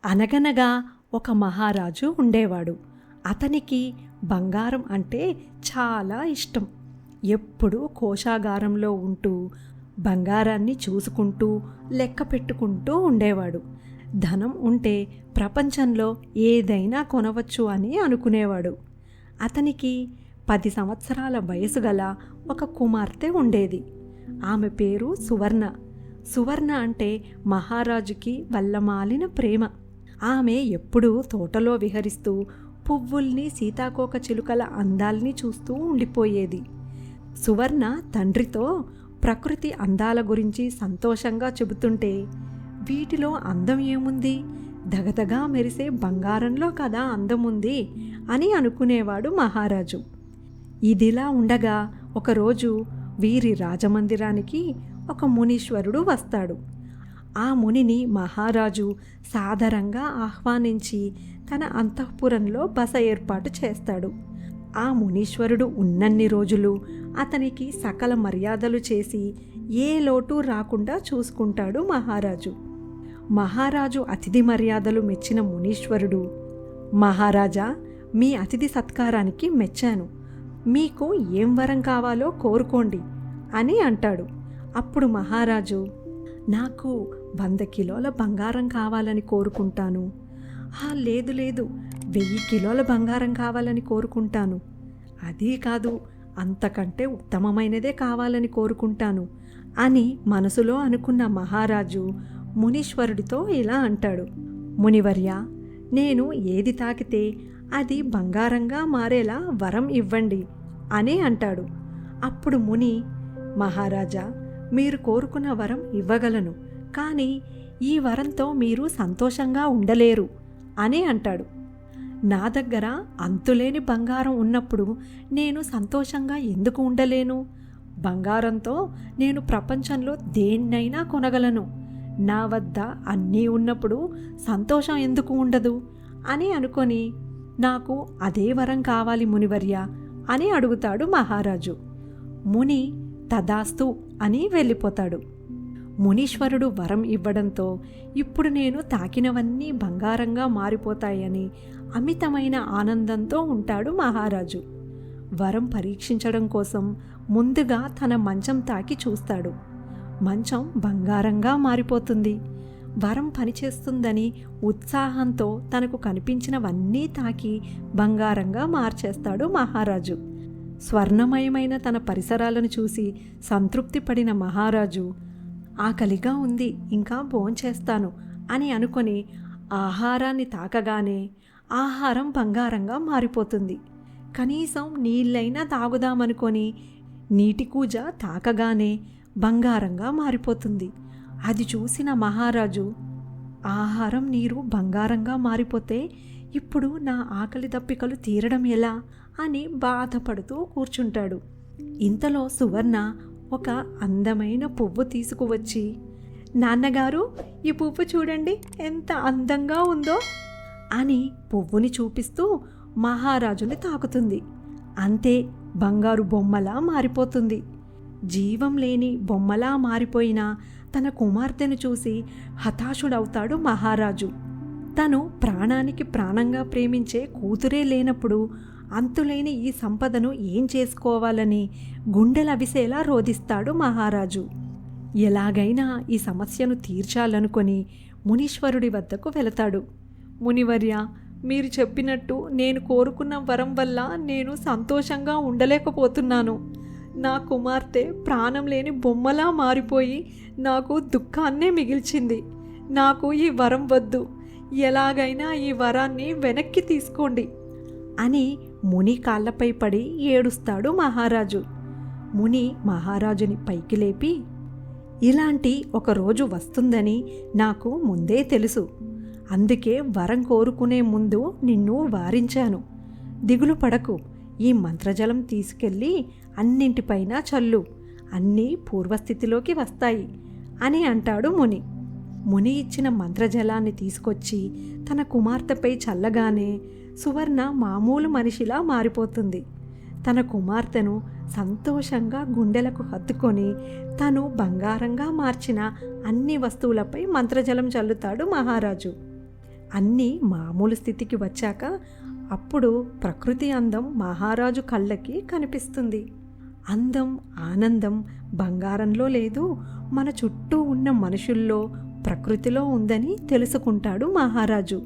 అనగనగా ఒక మహారాజు ఉండేవాడు. అతనికి బంగారం అంటే చాలా ఇష్టం. ఎప్పుడూ కోశాగారంలో ఉంటూ బంగారాన్ని చూసుకుంటూ లెక్క పెట్టుకుంటూ ఉండేవాడు. ధనం ఉంటే ప్రపంచంలో ఏదైనా కొనవచ్చు అని అనుకునేవాడు. అతనికి 10 సంవత్సరాల వయసు గల ఒక కుమార్తె ఉండేది. ఆమె పేరు సువర్ణ. సువర్ణ అంటే మహారాజుకి వల్లమాలిన ప్రేమ. ఆమె ఎప్పుడూ తోటలో విహరిస్తూ పువ్వుల్ని, సీతాకోక చిలుకల అందాల్ని చూస్తూ ఉండిపోయేది. సువర్ణ తండ్రితో ప్రకృతి అందాల గురించి సంతోషంగా చెబుతుంటే, వీటిలో అందం ఏముంది, దగదగా మెరిసే బంగారంలో కదా అందముంది అని అనుకునేవాడు మహారాజు. ఇదిలా ఉండగా ఒకరోజు వీరి రాజమందిరానికి ఒక మునీశ్వరుడు వస్తాడు. ఆ మునిని మహారాజు సాదరంగా ఆహ్వానించి తన అంతఃపురంలో బస ఏర్పాటు చేస్తాడు. ఆ మునీశ్వరుడు ఉన్నన్ని రోజులు అతనికి సకల మర్యాదలు చేసి ఏ లోటు రాకుండా చూసుకుంటాడు మహారాజు. మహారాజు అతిథి మర్యాదలు మెచ్చిన మునీశ్వరుడు, మహారాజా, మీ అతిథి సత్కారానికి మెచ్చాను. మీకు ఏం వరం కావాలో కోరుకోండి అని అంటాడు. అప్పుడు మహారాజు, నాకు 100 కిలోల బంగారం కావాలని కోరుకుంటాను. లేదు 1000 కిలోల బంగారం కావాలని కోరుకుంటాను. అదీ కాదు, అంతకంటే ఉత్తమమైనదే కావాలని కోరుకుంటాను అని మనసులో అనుకున్న మహారాజు మునీశ్వరుడితో ఇలా అంటాడు, మునివర్య, నేను ఏది తాకితే అది బంగారంగా మారేలా వరం ఇవ్వండి అని అంటాడు. అప్పుడు ముని, మహారాజా, మీరు కోరుకున్న వరం ఇవ్వగలను, కానీ ఈ వరంతో మీరు సంతోషంగా ఉండలేరు అని అంటాడు. నా దగ్గర అంతులేని బంగారం ఉన్నప్పుడు నేను సంతోషంగా ఎందుకు ఉండలేను? బంగారంతో నేను ప్రపంచంలో దేన్నైనా కొనగలను. నా వద్ద అన్నీ ఉన్నప్పుడు సంతోషం ఎందుకు ఉండదు అని అనుకొని, నాకు అదే వరం కావాలి మునివర్య అని అడుగుతాడు మహారాజు. ముని తదాస్తు అని వెళ్ళిపోతాడు. మునీశ్వరుడు వరం ఇవ్వడంతో ఇప్పుడు నేను తాకినవన్నీ బంగారంగా మారిపోతాయని అమితమైన ఆనందంతో ఉంటాడు మహారాజు. వరం పరీక్షించడం కోసం ముందుగా తన మంచం తాకి చూస్తాడు. మంచం బంగారంగా మారిపోతుంది. వరం పనిచేస్తుందని ఉత్సాహంతో తనకు కనిపించినవన్నీ తాకి బంగారంగా మార్చేస్తాడు మహారాజు. స్వర్ణమయమైన తన పరిసరాలను చూసి సంతృప్తి పడిన మహారాజు, ఆకలిగా ఉంది, ఇంకా భోంచేస్తాను అని అనుకొని ఆహారాన్ని తాకగానే ఆహారం బంగారంగా మారిపోతుంది. కనీసం నీళ్ళైనా తాగుదామనుకొని నీటి కూజ తాకగానే బంగారంగా మారిపోతుంది. అది చూసిన మహారాజు, ఆహారం, నీరు బంగారంగా మారిపోతే ఇప్పుడు నా ఆకలి దప్పికలు తీరడం ఎలా అని బాధపడుతూ కూర్చుంటాడు. ఇంతలో సువర్ణ ఒక అందమైన పువ్వు తీసుకువచ్చి, నాన్నగారు, ఈ పువ్వు చూడండి ఎంత అందంగా ఉందో అని పువ్వుని చూపిస్తూ మహారాజుని తాకుతుంది. అంతే, బంగారు బొమ్మలా మారిపోతుంది. జీవం లేని బొమ్మలా మారిపోయిన తన కుమార్తెను చూసి హతాశుడవుతాడు మహారాజు. తను ప్రాణానికి ప్రాణంగా ప్రేమించే కూతురే లేనప్పుడు అంతులేని ఈ సంపదను ఏం చేసుకోవాలని గుండెలవిసేలా రోదిస్తాడు మహారాజు. ఎలాగైనా ఈ సమస్యను తీర్చాలనుకొని మునీశ్వరుడి వద్దకు వెళతాడు. మునివర్య, మీరు చెప్పినట్టు నేను కోరుకున్న వరం వల్ల నేను సంతోషంగా ఉండలేకపోతున్నాను. నా కుమార్తె ప్రాణం లేని బొమ్మలా మారిపోయి నాకు దుఃఖాన్నే మిగిల్చింది. నాకు ఈ వరం వద్దు, ఎలాగైనా ఈ వరాన్ని వెనక్కి తీసుకోండి అని ముని కాళ్ళపై పడి ఏడుస్తాడు మహారాజు. ముని మహారాజుని పైకి లేపి, ఇలాంటి ఒక రోజు వస్తుందని నాకు ముందే తెలుసు. అందుకే వరం కోరుకునే ముందు నిన్ను వారించాను. దిగులు పడకు, ఈ మంత్రజలం తీసుకెళ్ళి అన్నింటిపైన చల్లు, అన్నీ పూర్వస్థితిలోకి వస్తాయి అని అంటాడు ముని. ముని ఇచ్చిన మంత్రజలాన్ని తీసుకొచ్చి తన కుమార్తెపై చల్లగానే సువర్ణ మామూలు మనిషిలా మారిపోతుంది. తన కుమార్తెను సంతోషంగా గుండెలకు హత్తుకొని తను బంగారంగా మార్చిన అన్ని వస్తువులపై మంత్రజలం చల్లుతాడు మహారాజు. అన్నీ మామూలు స్థితికి వచ్చాక అప్పుడు ప్రకృతి అందం మహారాజు కళ్ళకి కనిపిస్తుంది. అందం, ఆనందం బంగారంలో లేదు, మన చుట్టూ ఉన్న మనుషుల్లో, ప్రకృతిలో ఉందని తెలుసుకుంటాడు మహారాజు.